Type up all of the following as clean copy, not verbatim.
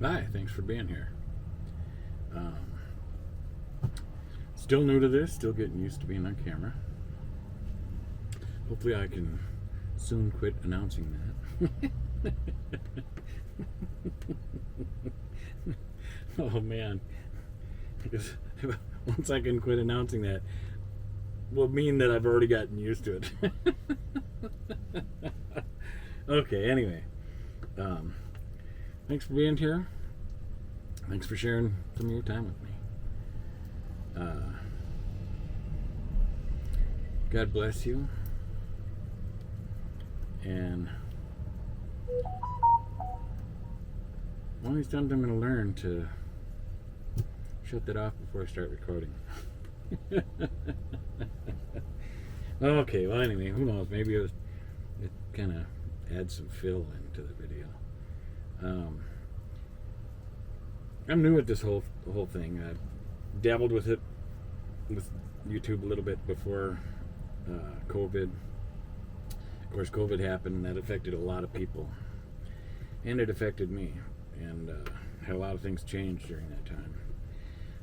Hi, thanks for being here. Um, Still new to this, still getting used to being on camera. Hopefully, I can soon quit announcing that. Oh man, because once I can quit announcing that, will mean that I've already gotten used to it. Okay, anyway, um, thanks for being here. Thanks for sharing some of your time with me. God bless you. And one of these times I'm going to learn to shut that off before I start recording. Okay, well, anyway, who knows? Maybe it kind of adds some fill into the video. I'm new at this whole thing. I dabbled with it with YouTube a little bit before COVID. Of course, COVID happened, and that affected a lot of people, and it affected me, and had a lot of things change during that time.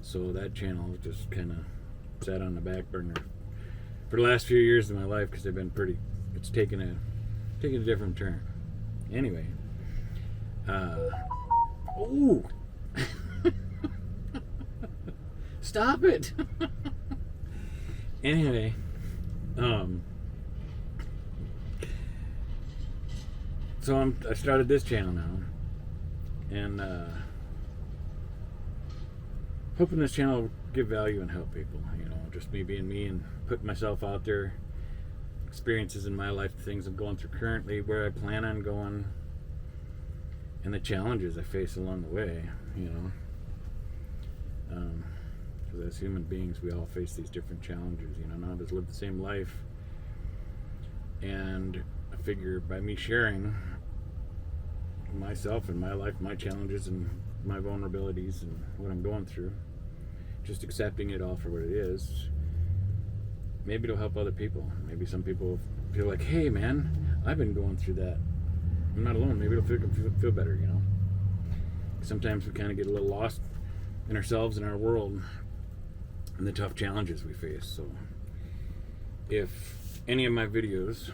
So that channel just kind of sat on the back burner for the last few years of my life because they've been pretty. It's taken a different turn. Anyway, oh. Stop it. Anyway, so I started this channel now, and hoping this channel will give value and help people. You know, just me being me and putting myself out there, experiences in my life, things I'm going through currently, where I plan on going, and the challenges I face along the way. You know. Because as human beings, we all face these different challenges. You know, none of us live the same life. And I figure by me sharing myself and my life, my challenges and my vulnerabilities and what I'm going through, just accepting it all for what it is, maybe it'll help other people. Maybe some people feel like, hey man, I've been going through that. I'm not alone. Maybe it'll feel better, you know. Sometimes we kind of get a little lost in ourselves and our world and the tough challenges we face. So if any of my videos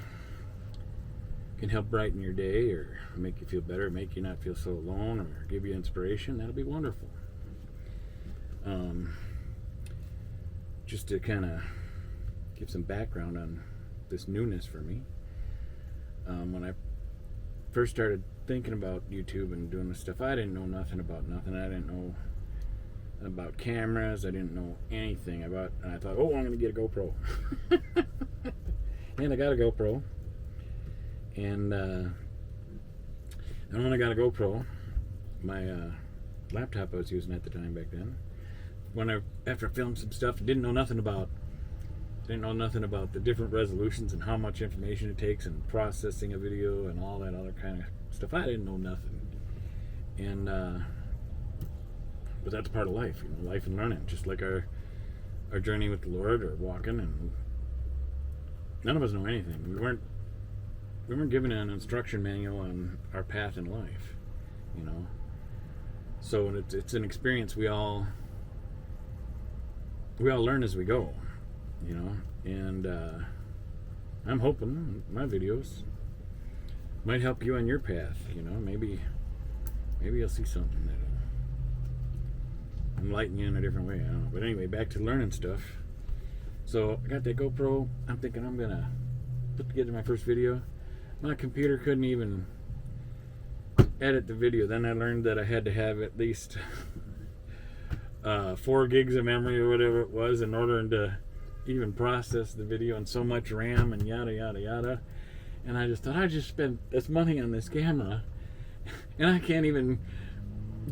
can help brighten your day or make you feel better, make you not feel so alone, or give you inspiration, that'll be wonderful. Just to kind of give some background on this newness for me, when I first started thinking about YouTube and doing this stuff, I didn't know nothing about nothing. I didn't know about cameras. I didn't know anything about, and I thought, oh, I'm going to get a GoPro. And I got a GoPro. And when I got a GoPro, my laptop I was using at the time back then, after I filmed some stuff, didn't know nothing about the different resolutions and how much information it takes and processing a video and all that other kind of stuff. I didn't know nothing. And but that's part of life, you know, life and learning, just like our journey with the Lord or walking. And none of us know anything. We weren't given an instruction manual on our path in life, you know. So it's an experience we all learn as we go, you know. And I'm hoping my videos might help you on your path, you know. Maybe you'll see something that'll enlighten you in a different way. I don't know. But anyway, back to learning stuff. So I got that GoPro. I'm thinking I'm gonna put together my first video. My computer couldn't even edit the video. Then I learned that I had to have at least 4 gigs of memory or whatever it was in order to even process the video, and so much RAM and yada yada yada. And I just thought, I just spent this money on this camera and I can't even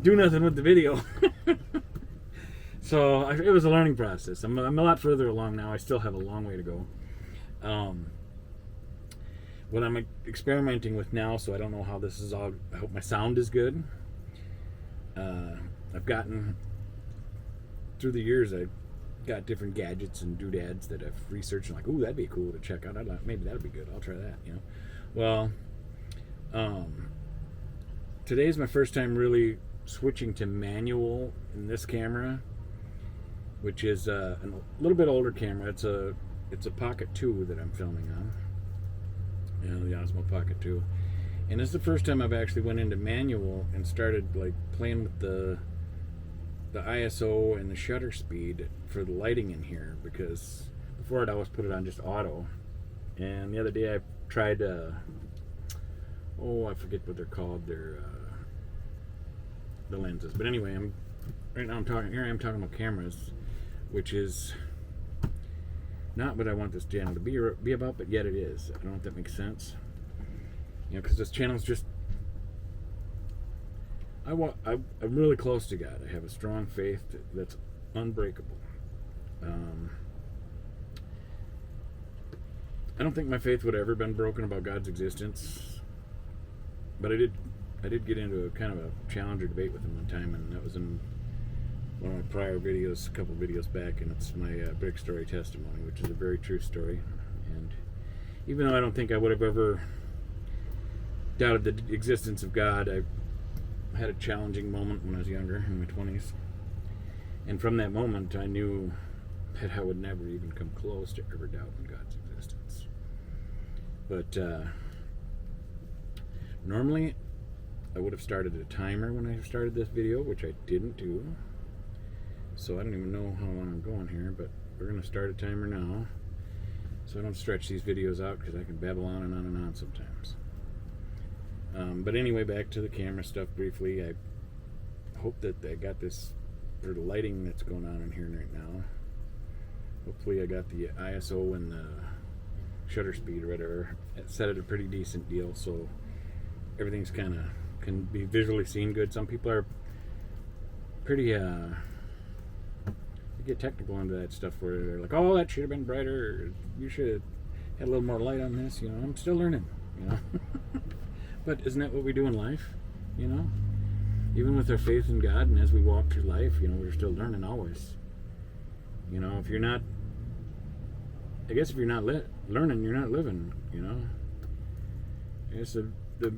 do nothing with the video. So it was a learning process. I'm a lot further along now. I still have a long way to go. What I'm experimenting with now, so I don't know how this is all. I hope my sound is good. I've gotten through the years. I got different gadgets and doodads that I've researched. And like, ooh, that'd be cool to check out. Maybe that'd be good. I'll try that. You know. Well, today's my first time really switching to manual in this camera, which is a little bit older camera. It's a Pocket 2 that I'm filming on, the Osmo Pocket 2, and it's the first time I've actually went into manual and started like playing with the ISO and the shutter speed for the lighting in here, because before I'd always put it on just auto. And the other day I tried I forget what they're called, they're the lenses, but anyway, I'm talking about cameras, which is not what I want this channel to be about, but yet it is. I don't know if that makes sense, because this channel's just, I'm really close to God. I have a strong faith that's unbreakable. I don't think my faith would have ever been broken about God's existence, but I did get into a kind of a challenge or debate with him one time, and that was in one of my prior videos, a couple videos back, and it's my Brick Story testimony, which is a very true story. And even though I don't think I would have ever doubted the existence of God, I had a challenging moment when I was younger, in my 20s. And from that moment, I knew that I would never even come close to ever doubting God's existence. But normally, I would have started a timer when I started this video, which I didn't do. So I don't even know how long I'm going here, but we're going to start a timer now, so I don't stretch these videos out, because I can babble on and on and on sometimes. But anyway, back to the camera stuff briefly. I hope that I got this, or the lighting that's going on in here right now. Hopefully I got the ISO and the shutter speed or whatever set at a pretty decent deal, so everything's kind of can be visually seen good. Some people are pretty they get technical into that stuff, where they're like, oh, that should have been brighter, or you should have had a little more light on this. I'm still learning, But isn't that what we do in life? Even with our faith in God, and as we walk through life, we're still learning always. If you're not, I guess if you're not learning, you're not living. I guess the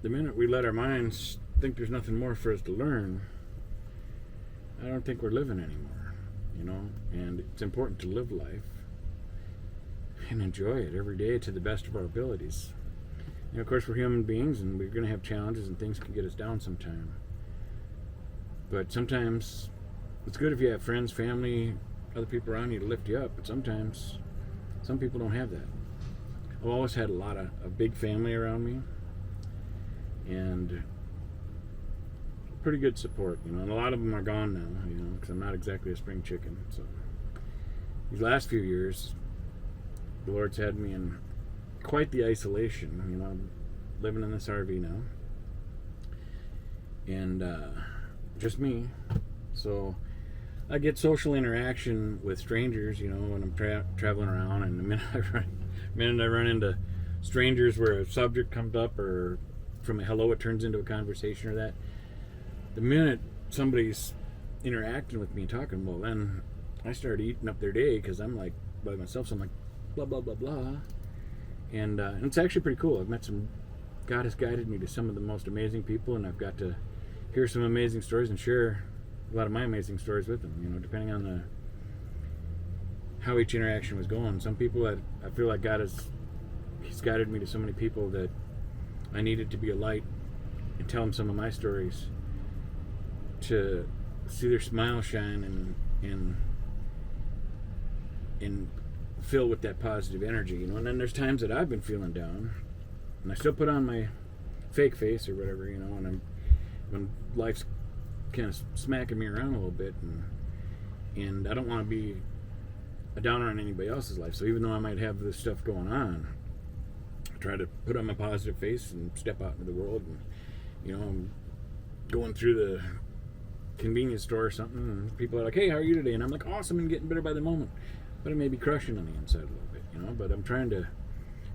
minute we let our minds think there's nothing more for us to learn, I don't think we're living anymore. And it's important to live life and enjoy it every day to the best of our abilities. Of course, we're human beings, and we're going to have challenges, and things can get us down sometime. But sometimes it's good if you have friends, family, other people around you to lift you up. But sometimes some people don't have that. I've always had a big family around me, and pretty good support, and a lot of them are gone now, because I'm not exactly a spring chicken. So these last few years, the Lord's had me in quite the isolation. I'm living in this RV now, and just me. So I get social interaction with strangers, when I'm traveling around, and the minute I run into strangers where a subject comes up, or from a hello it turns into a conversation, or that, the minute somebody's interacting with me and talking, well, then I start eating up their day, because I'm like by myself, so I'm like blah blah blah blah, and it's actually pretty cool. I've met God has guided me to some of the most amazing people, and I've got to hear some amazing stories and share a lot of my amazing stories with them, depending on how each interaction was going. Some people that I feel like He's guided me to so many people that I needed to be a light and tell them some of my stories, to see their smile shine and fill with that positive energy, And then there's times that I've been feeling down, and I still put on my fake face or whatever, when life's kind of smacking me around a little bit, and I don't want to be a downer on anybody else's life. So even though I might have this stuff going on, I try to put on my positive face and step out into the world, and I'm going through the convenience store or something, and people are like, hey, how are you today? And I'm like, awesome, and getting better by the moment. But I may be crushing on the inside a little bit, but I'm trying to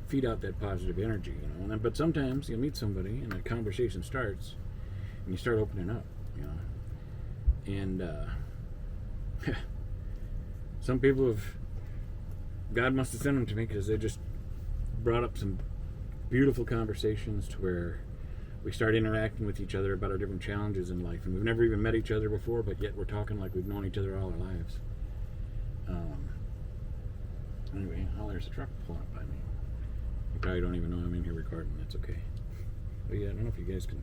feed out that positive energy, but sometimes you'll meet somebody and a conversation starts and you start opening up, and some people God must have sent them to me, because they just brought up some beautiful conversations to where we start interacting with each other about our different challenges in life. And we've never even met each other before, but yet we're talking like we've known each other all our lives. Anyway, there's a truck pulling up by me. You probably don't even know I'm in here recording. That's okay. But yeah, I don't know if you guys can.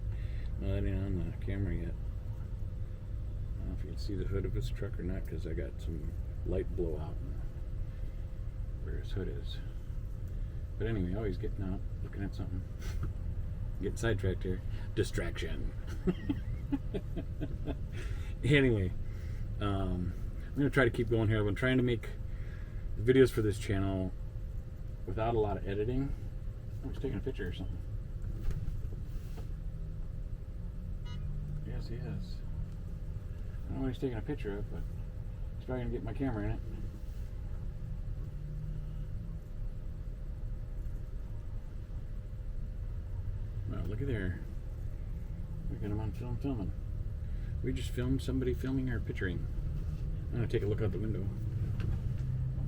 No, that ain't on the camera yet. I don't know if you can see the hood of his truck or not, because I got some light blowout where his hood is. But anyway, oh, he's getting out, looking at something. Getting sidetracked here. Distraction. Anyway, I'm going to try to keep going here. I've been trying to make videos for this channel without a lot of editing. I was taking a picture or something. Yes, he is. I don't know what he's taking a picture of, but he's probably going to get my camera in it. Well, look at there. We got him on film filming. We just filmed somebody filming our picturing. I'm going to take a look out the window.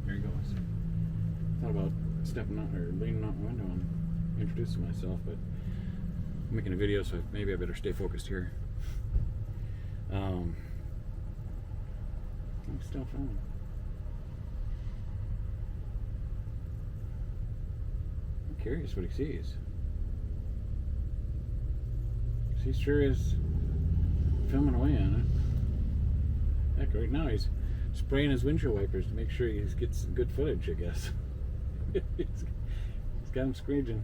There he goes. Thought about stepping out or leaning out the window and introducing myself, but I'm making a video, so maybe I better stay focused here. I'm still filming. I'm curious what he sees. He sure is filming away on it. Heck, right now he's spraying his windshield wipers to make sure he gets some good footage, I guess. He's got him screeching.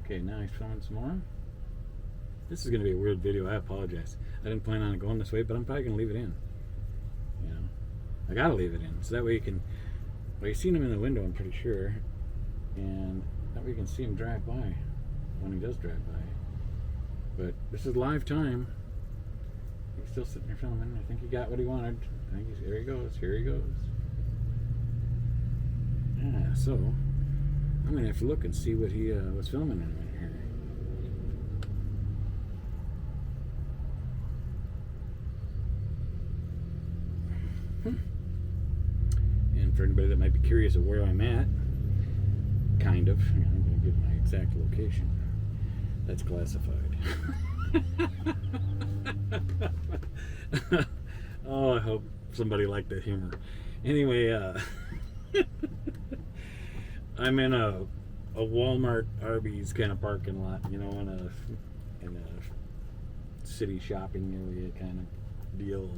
Okay, now he's filming some more. This is going to be a weird video. I apologize. I didn't plan on it going this way, but I'm probably going to leave it in. You know, I got to leave it in. So that way you can, well, you've seen him in the window, I'm pretty sure. And that way you can see him drive by when he does drive by. But this is live time. He's still sitting there filming. I think he got what he wanted. I think here he goes. Here he goes. Yeah, so I'm gonna have to look and see what he was filming in here. And for anybody that might be curious of where I'm at, kind of, I'm gonna give my exact location. That's classified. Oh, I hope somebody liked that humor. Anyway, I'm in a Walmart Arby's kind of parking lot, you know, in a city shopping area kind of deal.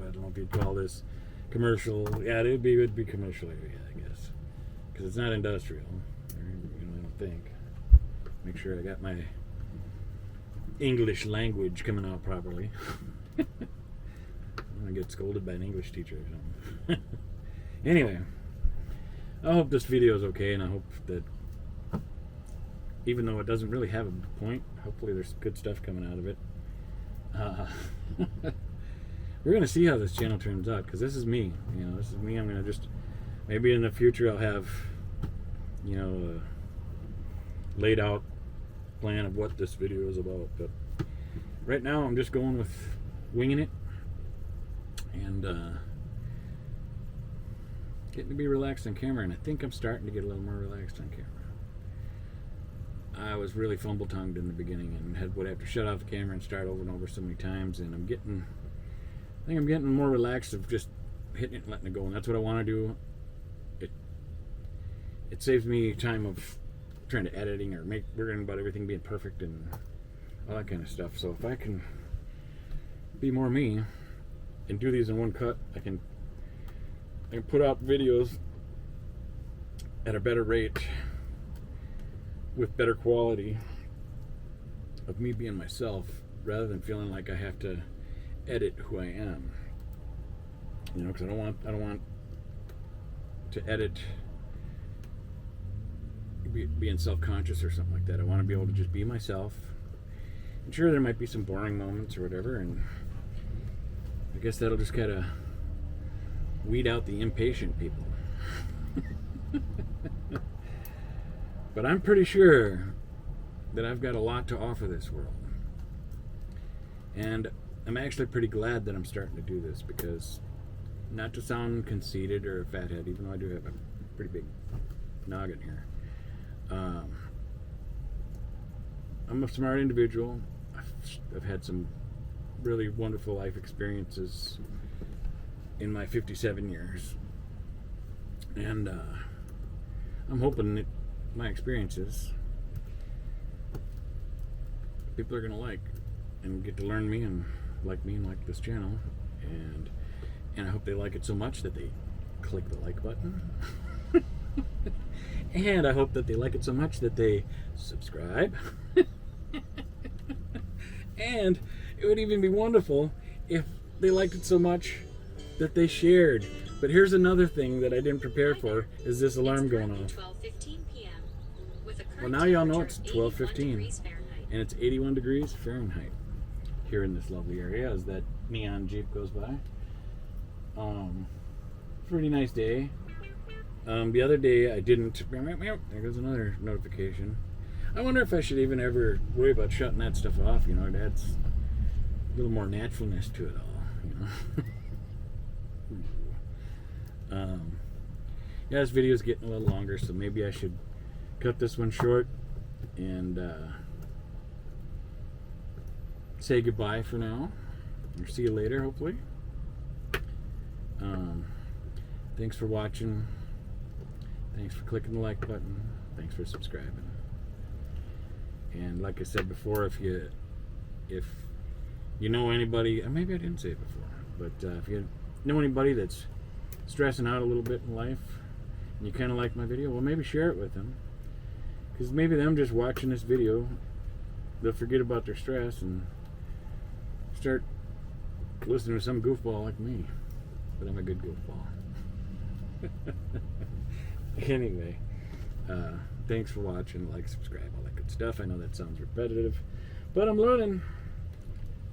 I don't know if you'd call this commercial. Yeah, it would be commercial area, I guess, because it's not industrial. You know, I don't think. Make sure I got my English language coming out properly. I'm gonna get scolded by an English teacher or something. Anyway, I hope this video is okay, and I hope that even though it doesn't really have a point, hopefully there's good stuff coming out of it. We're gonna see how this channel turns out, because this is me. You know, this is me. I'm gonna just, maybe in the future I'll have, you know, a laid out plan of what this video is about, but right now I'm just going with winging it and getting to be relaxed on camera, and I think I'm starting to get a little more relaxed on camera. I was really fumble-tongued in the beginning and would have to shut off the camera and start over and over so many times, and I think I'm getting more relaxed of just hitting it and letting it go, and that's what I want to do. It saves me time of trying to editing or worrying about everything being perfect and all that kind of stuff. So if I can be more me and do these in one cut, I can put out videos at a better rate with better quality of me being myself, rather than feeling like I have to edit who I am. You know, because I don't want to edit being self-conscious or something like that. I want to be able to just be myself. I'm sure there might be some boring moments or whatever, and I guess that'll just kind of weed out the impatient people. But I'm pretty sure that I've got a lot to offer this world, and I'm actually pretty glad that I'm starting to do this, because, not to sound conceited or a fathead, even though I do have a pretty big noggin here, I'm a smart individual. I've had some really wonderful life experiences in my 57 years. And I'm hoping that my experiences people are going to like and get to learn me and like this channel. And I hope they like it so much that they click the like button. And I hope that they like it so much that they subscribe. And it would even be wonderful if they liked it so much that they shared. But here's another thing that I didn't prepare for, is this alarm going off. 12:15 p.m. with a current Well, now y'all know it's temperature of 81 12:15 degrees Fahrenheit. and it's 81 degrees Fahrenheit here in this lovely area as that neon Jeep goes by. Pretty nice day. The other day I didn't. There goes another notification. I wonder if I should even ever worry about shutting that stuff off. You know, it adds a little more naturalness to it all. You know. Yeah, this video's getting a little longer, so maybe I should cut this one short and say goodbye for now, or see you later, hopefully. Thanks for watching. Thanks for clicking the like button. Thanks for subscribing. And like I said before, if you know anybody, maybe I didn't say it before, but if you know anybody that's stressing out a little bit in life and you kind of like my video, well, maybe share it with them, because maybe them just watching this video, they'll forget about their stress and start listening to some goofball like me. But I'm a good goofball. Anyway, thanks for watching. Like, subscribe, all that good stuff. I know that sounds repetitive, but I'm learning.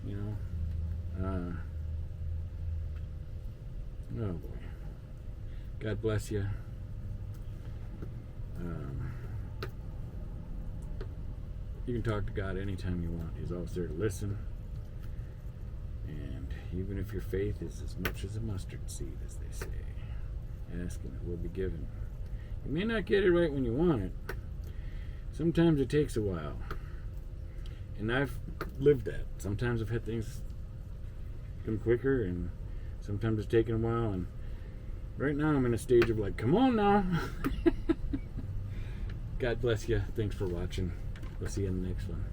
You know. Oh boy. God bless you. You can talk to God anytime you want. He's always there to listen. And even if your faith is as much as a mustard seed, as they say, ask and it will be given. You may not get it right when you want it. Sometimes it takes a while. And I've lived that. Sometimes I've had things come quicker, and sometimes it's taken a while. And right now I'm in a stage of like, come on now. God bless you. Thanks for watching. We'll see you in the next one.